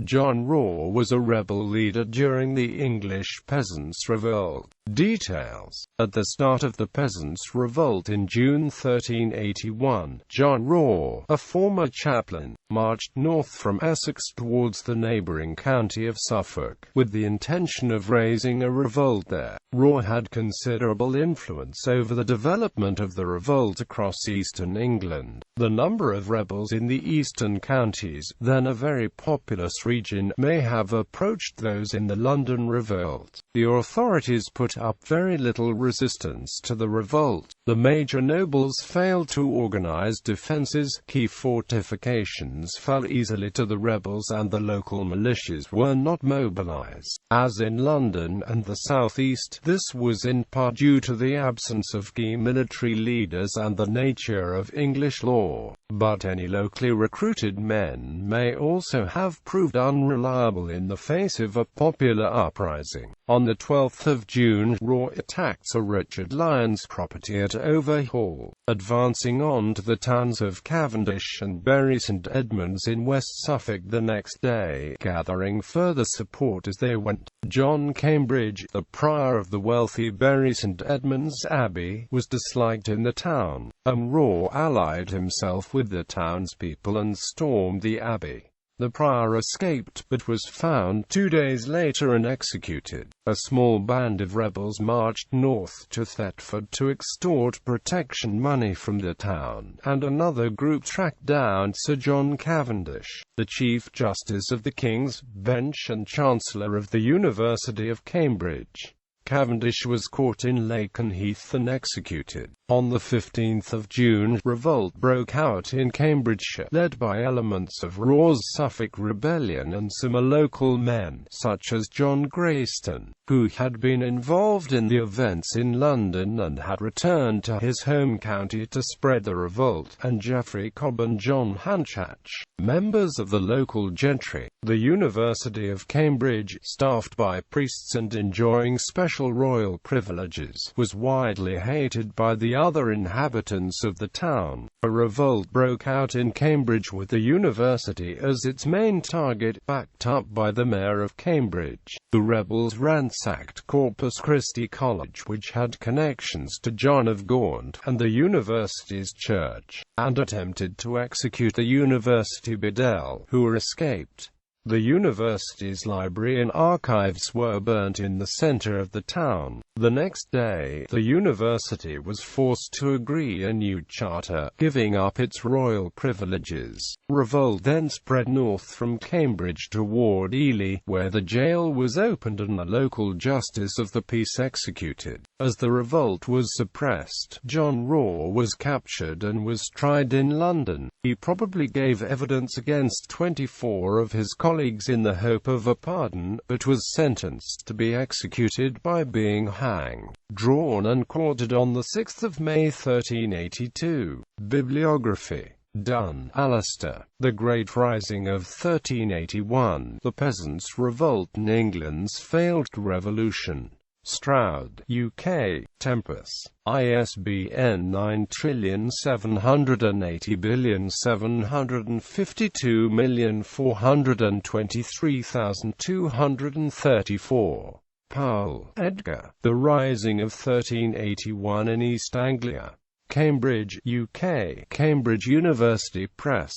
John Wrawe was a rebel leader during the English Peasants Revolt. Details. At the start of the Peasants' Revolt in June 1381, John Wrawe, a former chaplain, marched north from Essex towards the neighbouring county of Suffolk, with the intention of raising a revolt there. Wrawe had considerable influence over the development of the revolt across eastern England. The number of rebels in the eastern counties, then a very populous region, may have approached those in the London Revolt. The authorities put up very little resistance to the revolt. The major nobles failed to organize defenses, key fortifications fell easily to the rebels, and the local militias were not mobilized. As in London and the southeast, this was in part due to the absence of key military leaders and the nature of English law. But any locally recruited men may also have proved unreliable in the face of a popular uprising. On the 12th of June, Wrawe attacked Sir Richard Lyon's property at Overhaul, advancing on to the towns of Cavendish and Bury St Edmunds in West Suffolk the next day, gathering further support as they went. John Cambridge, the prior of the wealthy Bury St Edmunds Abbey, was disliked in the town, and Wrawe allied himself with the townspeople and stormed the abbey. The prior escaped, but was found 2 days later and executed. A small band of rebels marched north to Thetford to extort protection money from the town, and another group tracked down Sir John Cavendish, the Chief Justice of the King's Bench and Chancellor of the University of Cambridge. Cavendish was caught in Lakenheath and executed. On the 15th of June, revolt broke out in Cambridgeshire, led by elements of Wrawe's Suffolk Rebellion and some local men, such as John Greyston, who had been involved in the events in London and had returned to his home county to spread the revolt, and Geoffrey Cobb and John Hanchach, members of the local gentry. The University of Cambridge, staffed by priests and enjoying special royal privileges, was widely hated by the other inhabitants of the town. A revolt broke out in Cambridge with the university as its main target, backed up by the mayor of Cambridge. The rebels ransacked Corpus Christi College, which had connections to John of Gaunt, and the university's church, and attempted to execute the university bedell, who escaped. The university's library and archives were burnt in the center of the town. The next day, the university was forced to agree a new charter, giving up its royal privileges. Revolt then spread north from Cambridge toward Ely, where the jail was opened and the local justice of the peace executed. As the revolt was suppressed, John Wrawe was captured and was tried in London. He probably gave evidence against 24 of his colleagues in the hope of a pardon, but was sentenced to be executed by being hanged, drawn and quartered on the 6th of May 1382. Bibliography. Dunn, Alistair. The Great Rising of 1381. The Peasants' Revolt in England's Failed Revolution. Stroud, UK. Tempus. ISBN 9780752423234. Powell, Edgar. The Rising of 1381 in East Anglia. Cambridge, UK. Cambridge University Press.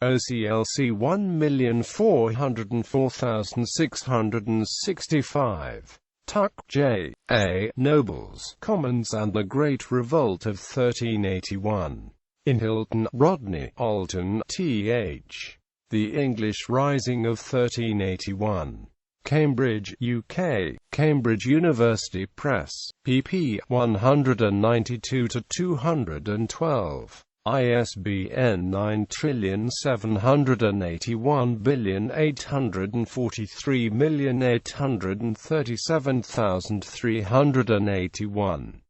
OCLC 1404665. Tuck, J. A. Nobles, Commons and the Great Revolt of 1381. In Hilton, Rodney, Alton, Th. The English Rising of 1381. Cambridge, UK. Cambridge University Press. pp. 192-212. ISBN 978184383373381.